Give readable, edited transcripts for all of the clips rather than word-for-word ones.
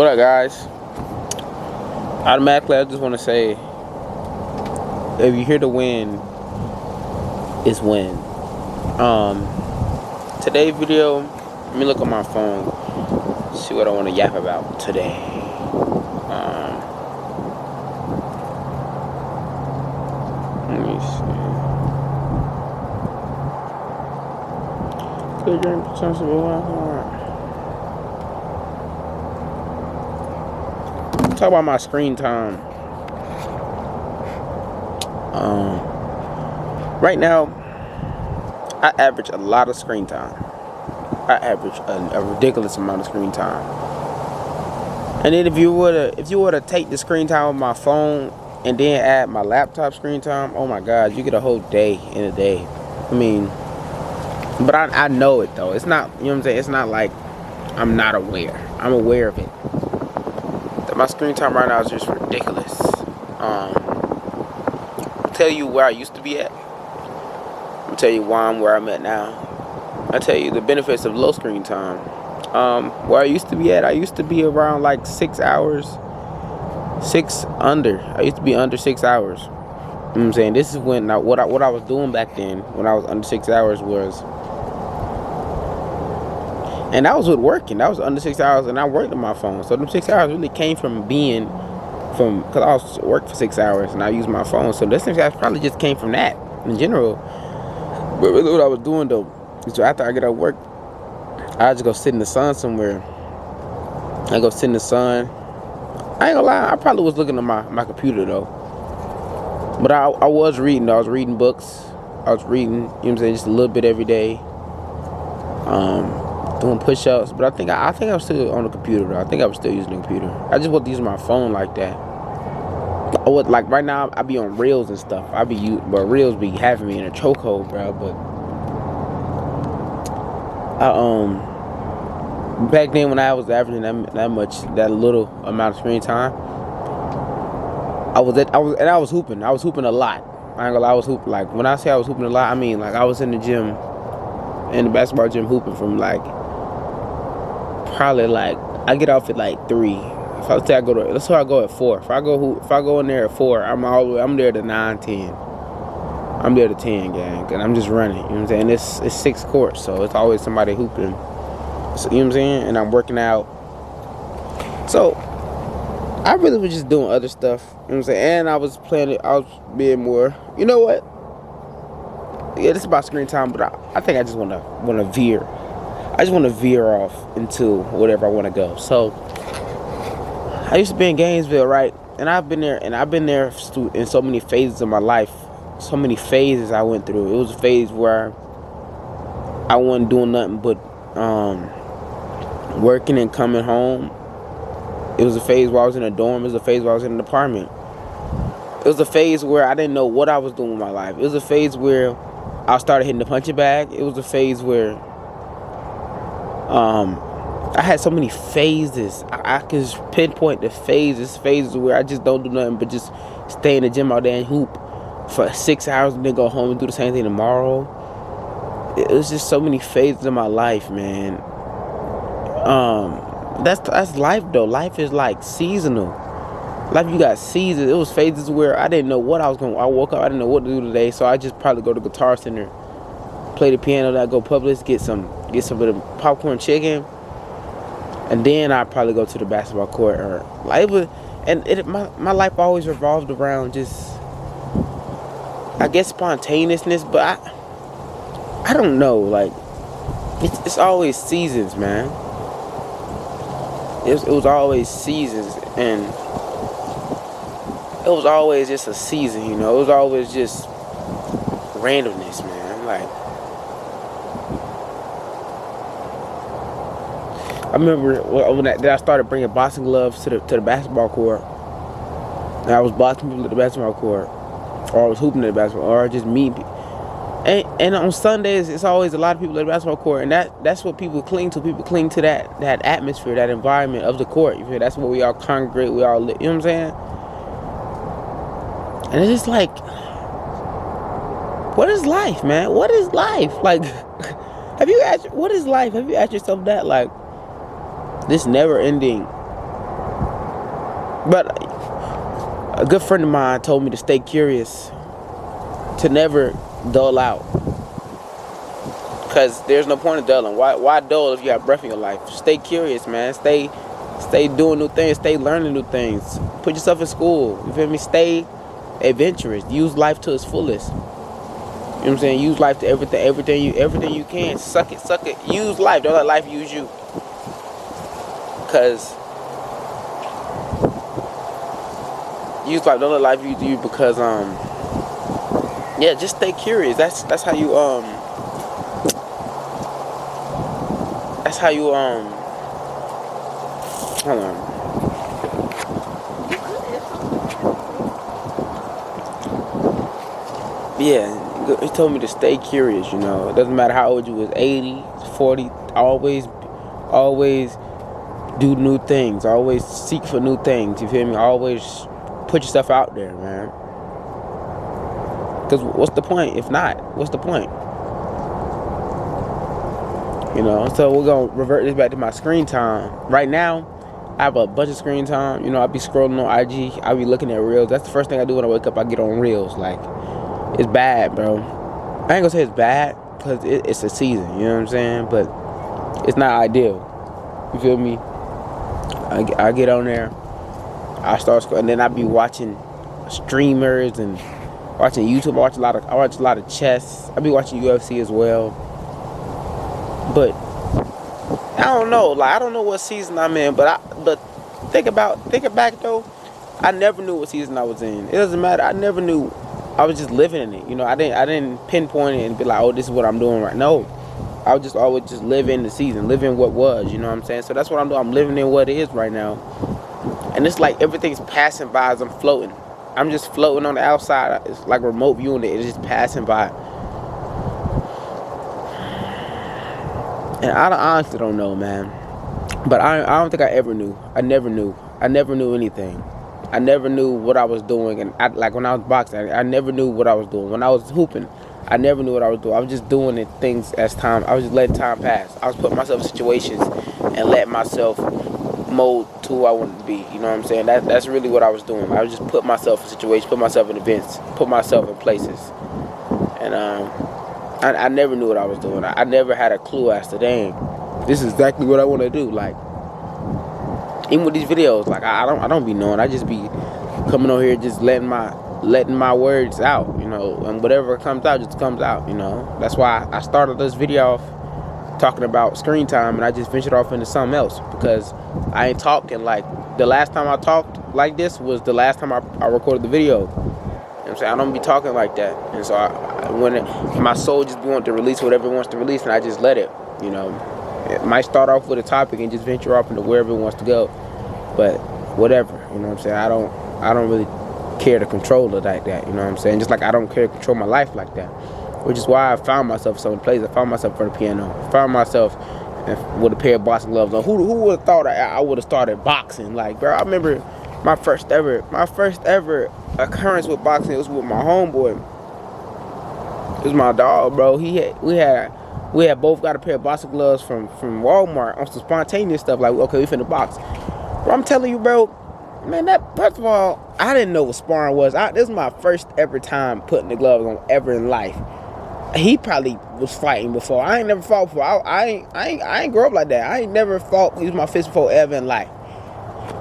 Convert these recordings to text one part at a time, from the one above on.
What up, guys? Automatically, I just want to say, if you hear the wind, it's wind. Today's video, let me look on my phone, see what I want to yap about today. Let me see. Good drink potential. Talk about my screen time. Right now, I average a lot of screen time. I average a ridiculous amount of screen time. And then if you were to take the screen time of my phone and then add my laptop screen time, oh my God, you get a whole day in a day. I mean, but I know it though. It's not, you know what I'm saying? It's not like I'm not aware. I'm aware of it. My screen time right now is just ridiculous. I'll tell you where I used to be at. I'll tell you why I'm where I'm at now. I'll tell you the benefits of low screen time. Where I used to be at, I used to be around like 6 hours. I used to be under 6 hours. You know what I'm saying? This is when what I was doing back then when I was under 6 hours was, and that was with working. That was under 6 hours, and I worked on my phone. So them 6 hours really came from because I was worked for 6 hours, and I used my phone. So this 6 hours probably just came from that in general. But really what I was doing though, so after I get out of work, I just go sit in the sun somewhere. I go sit in the sun. I ain't gonna lie, I probably was looking at my computer though. But I was reading though. I was reading books. I was reading, you know what I'm saying, just a little bit every day. Doing push-ups, but I think I was still on the computer though. I think I was still using the computer. I just wasn't using my phone like that. I would, like right now, I be on reels and stuff. But reels be having me in a chokehold, bro. But back then when I was averaging that little amount of screen time, I was hooping. I was hooping a lot. I ain't gonna lie, I was hooping. Like when I say I was hooping a lot, I mean like I was in the gym, in the basketball gym, hooping from like. Probably like I get off at like 3. If I say let's say I go at 4. If I go in there at 4, I'm there to 9, 10. I'm there to 10, gang, and I'm just running. You know what I'm saying? It's 6 courts, so it's always somebody hooping. So, you know what I'm saying? And I'm working out. So I really was just doing other stuff. You know what I'm saying? And I was being more. You know what? Yeah, this is about screen time, but I think I just want to veer. I just want to veer off into whatever I want to go. So I used to be in Gainesville, right? And I've been there in so many phases of my life. So many phases I went through. It was a phase where I wasn't doing nothing but working and coming home. It was a phase where I was in a dorm. It was a phase where I was in an apartment. It was a phase where I didn't know what I was doing with my life. It was a phase where I started hitting the punching bag. It was a phase where I had so many phases. I can pinpoint the phases where I just don't do nothing but just stay in the gym all day and hoop for 6 hours and then go home and do the same thing tomorrow. It was just so many phases of my life, man. That's life though. Life is like seasonal. Life, you got seasons. It was phases where I didn't know what I was going to. I woke up, I didn't know what to do today, so I just probably go to Guitar Center, play the piano, then I go Publix, get some of the popcorn chicken, and then I probably go to the basketball court. Or like my life always revolved around just, I guess, spontaneousness, but I don't know, like it's always seasons, man. It was always seasons, and it was always just a season, you know. It was always just randomness, man. Like I remember when I started bringing boxing gloves to the basketball court. And I was boxing people at the basketball court, or I was hooping at the basketball, or just meeting people. And on Sundays, it's always a lot of people at the basketball court, and that's what people cling to. People cling to that atmosphere, that environment of the court. You feel? That's where we all congregate. We all live. You know what I'm saying? And it's just like, what is life, man? What is life? Like, what is life? Have you asked yourself that? Like, this never-ending But a good friend of mine told me to stay curious, to never dull out. Because there's no point in dulling. Why dull if you have breath in your life? Stay curious, man. Stay doing new things. Stay learning new things. Put yourself in school. You feel me? Stay adventurous. Use life to its fullest. You know what I'm saying? Use life to everything you can. Suck it. Use life. Don't let life use you. Because use life. Don't let life use you. Because yeah, just stay curious. That's how you That's how you hold on. Yeah, he told me to stay curious, you know. It doesn't matter how old you was, 80, 40, always do new things. Always seek for new things, you feel me? Always put yourself out there, man. Because what's the point if not? What's the point? You know, so we're going to revert this back to my screen time. Right now, I have a bunch of screen time. You know, I'll be scrolling on IG. I'll be looking at Reels. That's the first thing I do when I wake up. I get on Reels. Like, it's bad, bro. I ain't going to say it's bad because it's a season. You know what I'm saying? But it's not ideal. You feel me? I get on there. I start scrolling. And then I be watching streamers and watching YouTube. I watch a lot of chess. I be watching UFC as well. But I don't know. Like, I don't know what season I'm in. But thinking back though, I never knew what season I was in. It doesn't matter. I never knew. I was just living in it. You know, I didn't pinpoint it and be like, oh, this is what I'm doing right now. No, I was just always just live in the season, live in what was. You know what I'm saying? So that's what I'm doing. I'm living in what is right now. And it's like everything's passing by as I'm floating. I'm just floating on the outside. It's like remote viewing it. It's just passing by. And I honestly don't know, man. But I don't think I ever knew. I never knew anything. I never knew what I was doing. And like when I was boxing, I never knew what I was doing. When I was hooping, I never knew what I was doing. I was just doing things as time. I was just letting time pass. I was putting myself in situations and letting myself mold to who I wanted to be. You know what I'm saying? That's really what I was doing. I was just put myself in situations, put myself in events, put myself in places. And I never knew what I was doing. I never had a clue as to, dang, this is exactly what I want to do. Like, even with these videos, like I don't be knowing. I just be coming on here just letting my words out, you know, and whatever comes out just comes out, you know. That's why I started this video off talking about screen time, and I just ventured off into something else because I ain't talking. Like, the last time I talked like this was the last time I recorded the video. You know what I'm saying? I don't be talking like that. And so when my soul just wants to release whatever it wants to release, and I just let it, you know. It might start off with a topic and just venture off into wherever it wants to go. But whatever, you know what I'm saying? I don't really care to control it like that, you know what I'm saying? Just like I don't care to control my life like that. Which is why I found myself in so many places. I found myself for the piano. I found myself with a pair of boxing gloves on. Who would have thought I would have started boxing? Like, bro, I remember my first ever occurrence with boxing. It was with my homeboy. It was my dog, bro. We had both got a pair of boxing gloves from Walmart on some spontaneous stuff. Like, okay, we finna box. Bro, I'm telling you, bro, man, first of all, I didn't know what sparring was. This is my first ever time putting the gloves on ever in life. He probably was fighting before. I ain't never fought before. I ain't grow up like that. I ain't never fought, used my fist before ever in life.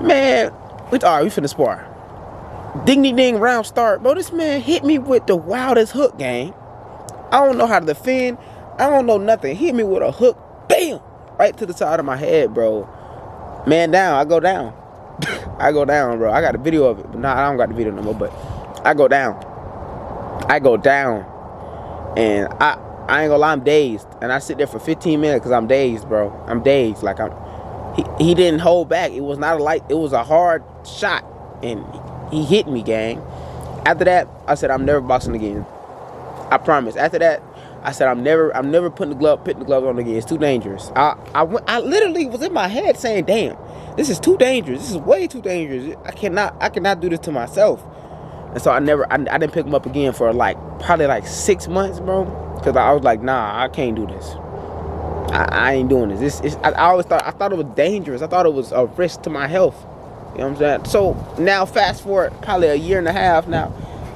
Man, we finna spar. Ding ding ding, round start. Bro, this man hit me with the wildest hook game. I don't know how to defend. I don't know nothing. He hit me with a hook, bam, right to the side of my head, bro. Man down, I go down. I go down, bro. I got a video of it, but I don't got the video no more, but I go down. And I ain't gonna lie, I'm dazed. And I sit there for 15 minutes because I'm dazed, bro. I'm dazed. Like, he didn't hold back. It was not it was a hard shot. And he hit me, gang. After that, I said, I'm never boxing again. I promise. After that, I said, I'm never putting the gloves on again. It's too dangerous. I literally was in my head saying, damn, this is too dangerous. This is way too dangerous. I cannot do this to myself. And so I didn't pick them up again for probably 6 months, bro. Because I was like, nah, I can't do this. I ain't doing this. I thought it was dangerous. I thought it was a risk to my health. You know what I'm saying? So now fast forward probably a year and a half now,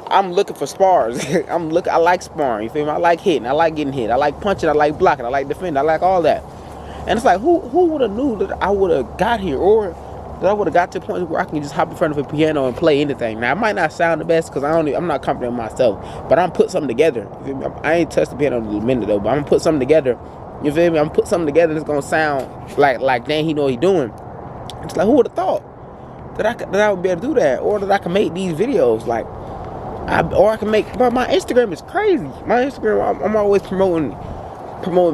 I'm looking for spars. I like sparring, you feel me? I like hitting, I like getting hit, I like punching, I like blocking, I like defending, I like all that. And it's like, who would have knew that I would have got here, or that I would have got to the point where I can just hop in front of a piano and play anything. Now, it might not sound the best because I'm not confident in myself, but I'm put something together. You feel me? I ain't touched the piano in a minute though, but I'm gonna put something together. You feel me? I'm gonna put something together that's gonna sound like dang, he know what he doing. It's like, who would have thought that I would be able to do that, or that I can make these videos like, or I can make. But my Instagram is crazy. My Instagram, I'm always promoting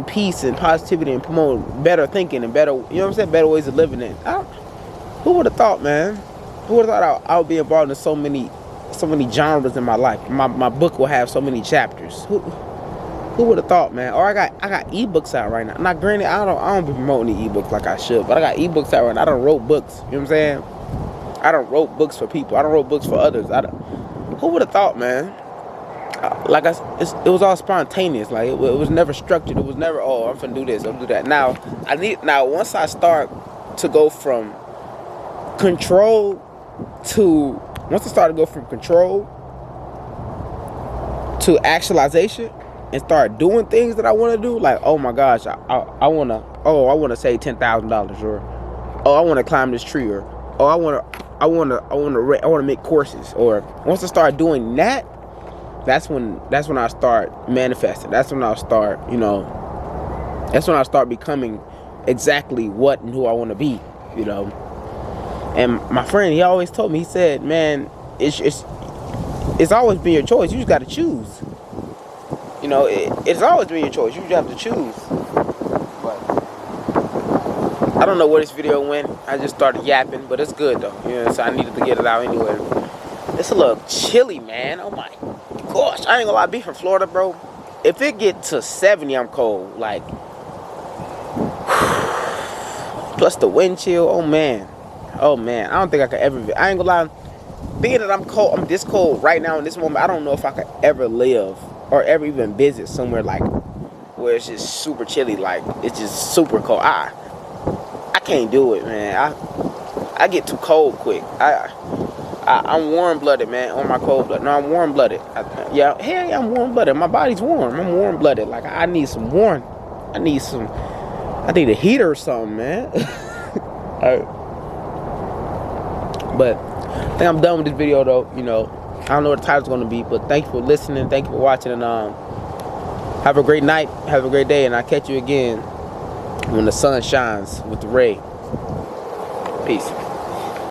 peace and positivity and promoting better thinking and better, you know what I'm saying, better ways of living. And who would have thought, man? Who would have thought I would be involved in so many genres in my life? My book will have so many chapters. Who would have thought, man? Or I got ebooks out right now. Now, granted, I don't be promoting the ebooks like I should, but I got ebooks out right now. I done wrote books. You know what I'm saying? I done wrote books for people. I done wrote books for others. Who would have thought, man? Like it was all spontaneous. Like it was never structured. It was never, oh, I'm finna do this, I'm do that. Now once I start to go from control to actualization and start doing things that I want to do, like, oh my gosh, I want to save $10,000, or I want to climb this tree, or I want to make courses, or once I start doing that, that's when I start manifesting. That's when I start, that's when I start becoming exactly what and who I want to be, And my friend, he always told me, he said, man, it's always been your choice. You just got to choose. It's always been your choice. You just have to choose. But I don't know where this video went. I just started yapping, but it's good though. So I needed to get it out anyway. It's a little chilly, man. Oh my gosh, I ain't gonna lie, be from Florida, bro. If it get to 70, I'm cold. Like, plus the wind chill. Oh man. I don't think I could ever. I ain't gonna lie. Being that I'm this cold right now in this moment, I don't know if I could ever live or ever even visit somewhere like where it's just super chilly. Like, it's just super cold. I can't do it, man. I get too cold quick. I'm warm-blooded, man, on my cold blood. No, I'm warm-blooded. I'm warm-blooded. My body's warm. I'm warm-blooded. Like, I need some warmth. I need a heater or something, man. But I think I'm done with this video, though. I don't know what the title's going to be, but thank you for listening. Thank you for watching, and have a great night. Have a great day, and I'll catch you again when the sun shines with the ray. Peace.